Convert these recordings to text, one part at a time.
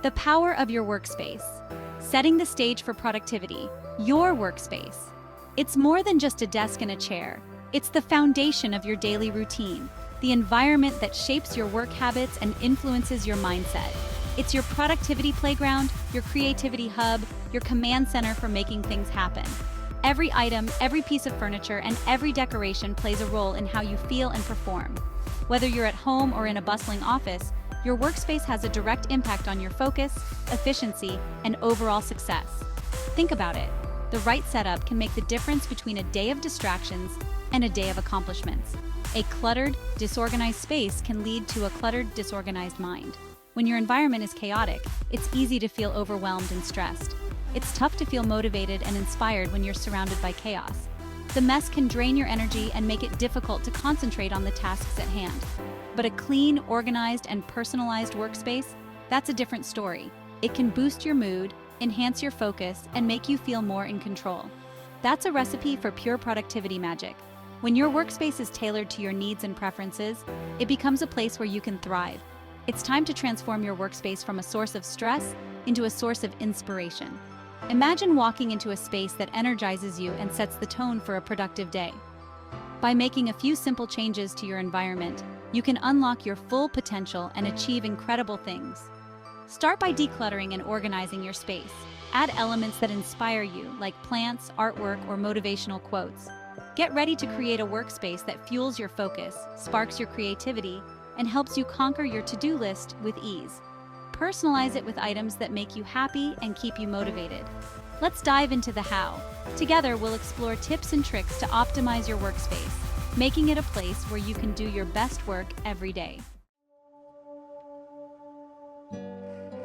The power of your workspace. Setting the stage for productivity. Your workspace. It's more than just a desk and a chair. It's the foundation of your daily routine, the environment that shapes your work habits and influences your mindset. It's your productivity playground, your creativity hub, your command center for making things happen. Every item, every piece of furniture, and every decoration plays a role in how you feel and perform. Whether you're at home or in a bustling office, your workspace has a direct impact on your focus, efficiency, and overall success. Think about it. The right setup can make the difference between a day of distractions and a day of accomplishments. A cluttered, disorganized space can lead to a cluttered, disorganized mind. When your environment is chaotic, it's easy to feel overwhelmed and stressed. It's tough to feel motivated and inspired when you're surrounded by chaos. The mess can drain your energy and make it difficult to concentrate on the tasks at hand. But a clean, organized, and personalized workspace, that's a different story. It can boost your mood, enhance your focus, and make you feel more in control. That's a recipe for pure productivity magic. When your workspace is tailored to your needs and preferences, it becomes a place where you can thrive. It's time to transform your workspace from a source of stress into a source of inspiration. Imagine walking into a space that energizes you and sets the tone for a productive day. By making a few simple changes to your environment, you can unlock your full potential and achieve incredible things. Start by decluttering and organizing your space. Add elements that inspire you, like plants, artwork, or motivational quotes. Get ready to create a workspace that fuels your focus, sparks your creativity, and helps you conquer your to-do list with ease. Personalize it with items that make you happy and keep you motivated. Let's dive into the how. Together, we'll explore tips and tricks to optimize your workspace, making it a place where you can do your best work every day.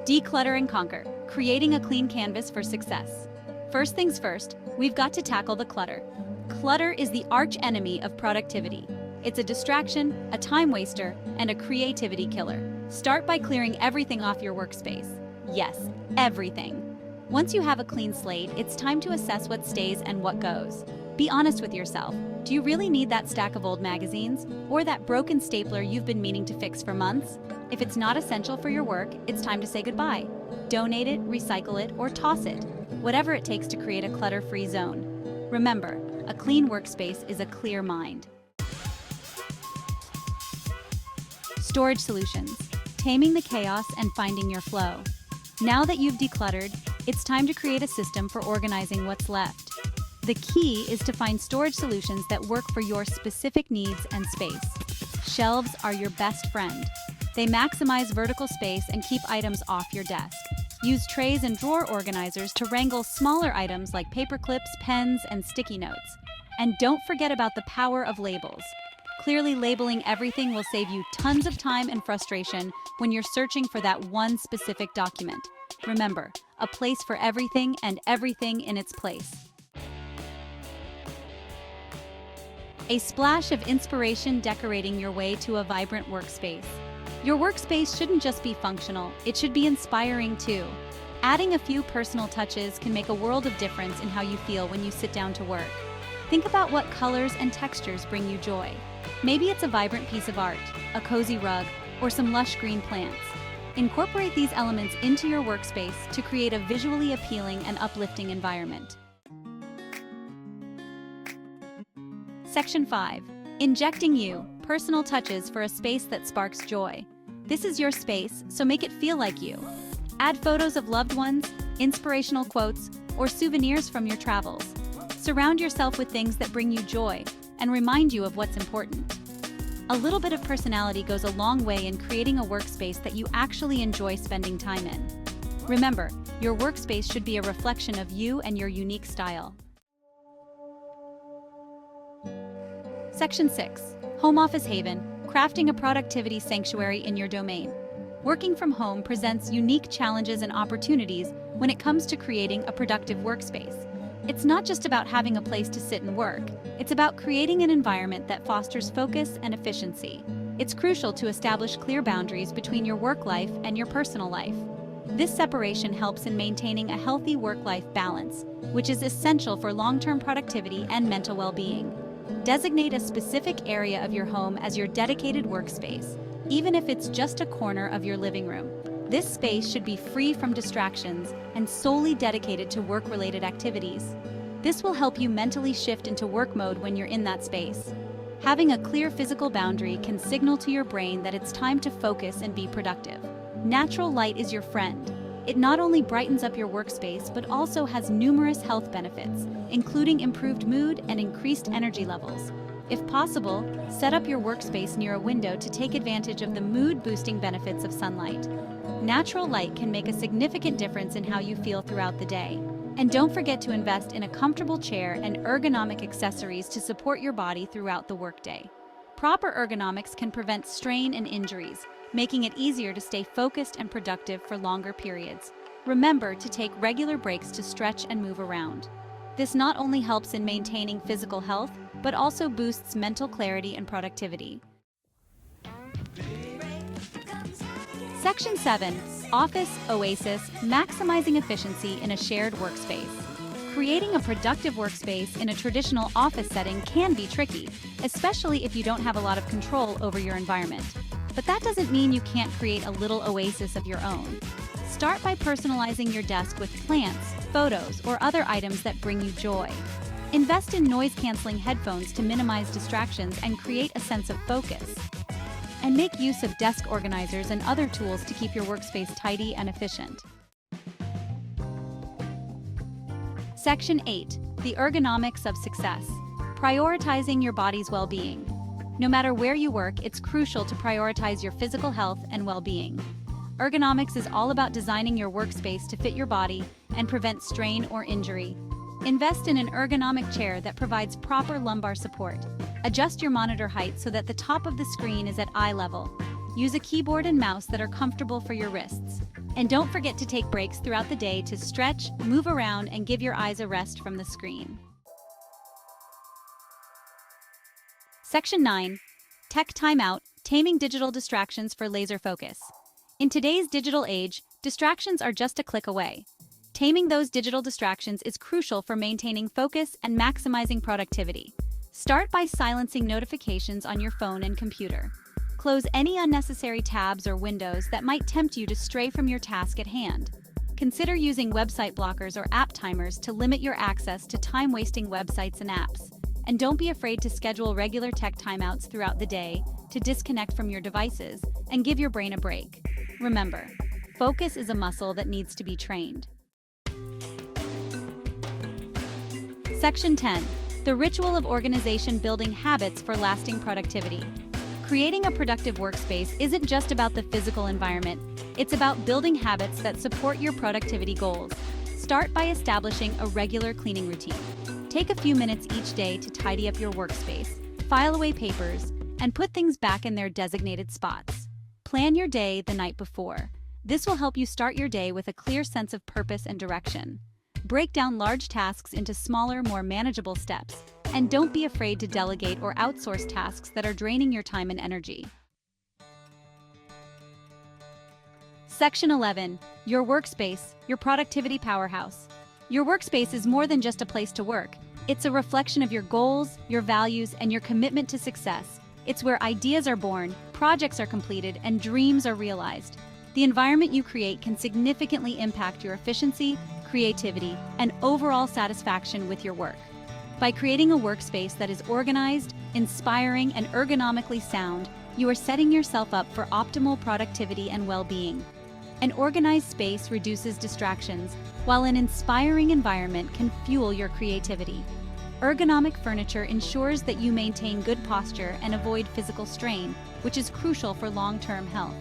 Declutter and conquer, creating a clean canvas for success. First things first, we've got to tackle the clutter. Clutter is the arch enemy of productivity. It's a distraction, a time waster, and a creativity killer. Start by clearing everything off your workspace. Yes, everything. Once you have a clean slate, it's time to assess what stays and what goes. Be honest with yourself. Do you really need that stack of old magazines? Or that broken stapler you've been meaning to fix for months? If it's not essential for your work, it's time to say goodbye. Donate it, recycle it, or toss it. Whatever it takes to create a clutter-free zone. Remember, a clean workspace is a clear mind. Storage solutions. Taming the chaos and finding your flow. Now that you've decluttered, it's time to create a system for organizing what's left. The key is to find storage solutions that work for your specific needs and space. Shelves are your best friend. They maximize vertical space and keep items off your desk. Use trays and drawer organizers to wrangle smaller items like paper clips, pens, and sticky notes. And don't forget about the power of labels. Clearly labeling everything will save you tons of time and frustration when you're searching for that one specific document. Remember, a place for everything and everything in its place. A splash of inspiration decorating your way to a vibrant workspace. Your workspace shouldn't just be functional, it should be inspiring too. Adding a few personal touches can make a world of difference in how you feel when you sit down to work. Think about what colors and textures bring you joy. Maybe it's a vibrant piece of art, a cozy rug, or some lush green plants. Incorporate these elements into your workspace to create a visually appealing and uplifting environment. Section 5. Injecting you, personal touches for a space that sparks joy. This is your space, so make it feel like you. Add photos of loved ones, inspirational quotes, or souvenirs from your travels. Surround yourself with things that bring you joy and remind you of what's important. A little bit of personality goes a long way in creating a workspace that you actually enjoy spending time in. Remember, your workspace should be a reflection of you and your unique style. Section 6. Home Office Haven, crafting a productivity sanctuary in your domain. Working from home presents unique challenges and opportunities when it comes to creating a productive workspace. It's not just about having a place to sit and work. It's about creating an environment that fosters focus and efficiency. It's crucial to establish clear boundaries between your work life and your personal life. This separation helps in maintaining a healthy work-life balance, which is essential for long-term productivity and mental well-being. Designate a specific area of your home as your dedicated workspace, even if it's just a corner of your living room. This space should be free from distractions and solely dedicated to work-related activities. This will help you mentally shift into work mode when you're in that space. Having a clear physical boundary can signal to your brain that it's time to focus and be productive. Natural light is your friend. It not only brightens up your workspace, but also has numerous health benefits, including improved mood and increased energy levels. If possible, set up your workspace near a window to take advantage of the mood-boosting benefits of sunlight. Natural light can make a significant difference in how you feel throughout the day. And don't forget to invest in a comfortable chair and ergonomic accessories to support your body throughout the workday. Proper ergonomics can prevent strain and injuries, making it easier to stay focused and productive for longer periods. Remember to take regular breaks to stretch and move around. This not only helps in maintaining physical health, but also boosts mental clarity and productivity. Section 7. Office Oasis, maximizing efficiency in a shared workspace. Creating a productive workspace in a traditional office setting can be tricky, especially if you don't have a lot of control over your environment. But that doesn't mean you can't create a little oasis of your own. Start by personalizing your desk with plants, photos, or other items that bring you joy. Invest in noise-canceling headphones to minimize distractions and create a sense of focus. And make use of desk organizers and other tools to keep your workspace tidy and efficient. Section 8. The ergonomics of success. Prioritizing your body's well-being. No matter where you work, it's crucial to prioritize your physical health and well-being. Ergonomics is all about designing your workspace to fit your body and prevent strain or injury. Invest in an ergonomic chair that provides proper lumbar support. Adjust your monitor height so that the top of the screen is at eye level. Use a keyboard and mouse that are comfortable for your wrists. And don't forget to take breaks throughout the day to stretch, move around, and give your eyes a rest from the screen. Section 9. Tech Timeout, taming digital distractions for laser focus. In today's digital age, distractions are just a click away. Taming those digital distractions is crucial for maintaining focus and maximizing productivity. Start by silencing notifications on your phone and computer. Close any unnecessary tabs or windows that might tempt you to stray from your task at hand. Consider using website blockers or app timers to limit your access to time-wasting websites and apps. And don't be afraid to schedule regular tech timeouts throughout the day to disconnect from your devices and give your brain a break. Remember, focus is a muscle that needs to be trained. Section 10. The ritual of organization, building habits for lasting productivity. Creating a productive workspace isn't just about the physical environment, it's about building habits that support your productivity goals. Start by establishing a regular cleaning routine. Take a few minutes each day to tidy up your workspace, file away papers, and put things back in their designated spots. Plan your day the night before. This will help you start your day with a clear sense of purpose and direction. Break down large tasks into smaller, more manageable steps, and don't be afraid to delegate or outsource tasks that are draining your time and energy. Section 11. Your workspace, your productivity powerhouse. Your workspace is more than just a place to work. It's a reflection of your goals, your values, and your commitment to success. It's where ideas are born, projects are completed, and dreams are realized. The environment you create can significantly impact your efficiency, creativity, and overall satisfaction with your work. By creating a workspace that is organized, inspiring, and ergonomically sound, you are setting yourself up for optimal productivity and well-being. An organized space reduces distractions, while an inspiring environment can fuel your creativity. Ergonomic furniture ensures that you maintain good posture and avoid physical strain, which is crucial for long-term health.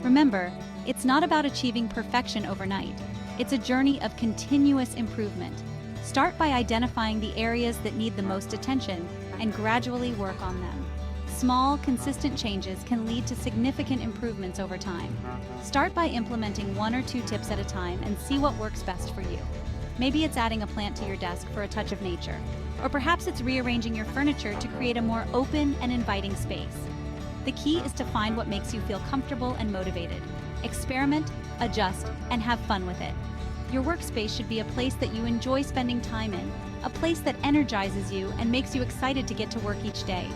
Remember, it's not about achieving perfection overnight. It's a journey of continuous improvement. Start by identifying the areas that need the most attention and gradually work on them. Small, consistent changes can lead to significant improvements over time. Start by implementing 1 or 2 tips at a time and see what works best for you. Maybe it's adding a plant to your desk for a touch of nature, or perhaps it's rearranging your furniture to create a more open and inviting space. The key is to find what makes you feel comfortable and motivated. Experiment, adjust, and have fun with it. Your workspace should be a place that you enjoy spending time in, a place that energizes you and makes you excited to get to work each day.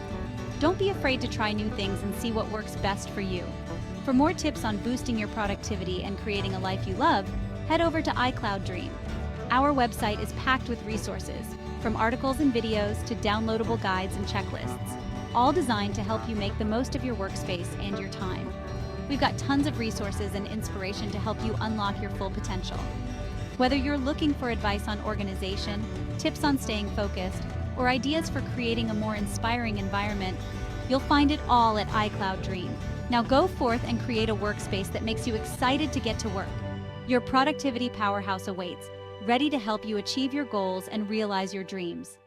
Don't be afraid to try new things and see what works best for you. For more tips on boosting your productivity and creating a life you love, head over to iCloud Dream. Our website is packed with resources, from articles and videos to downloadable guides and checklists, all designed to help you make the most of your workspace and your time. We've got tons of resources and inspiration to help you unlock your full potential. Whether you're looking for advice on organization, tips on staying focused, or ideas for creating a more inspiring environment, you'll find it all at iCloud Dream. Now go forth and create a workspace that makes you excited to get to work. Your productivity powerhouse awaits, ready to help you achieve your goals and realize your dreams.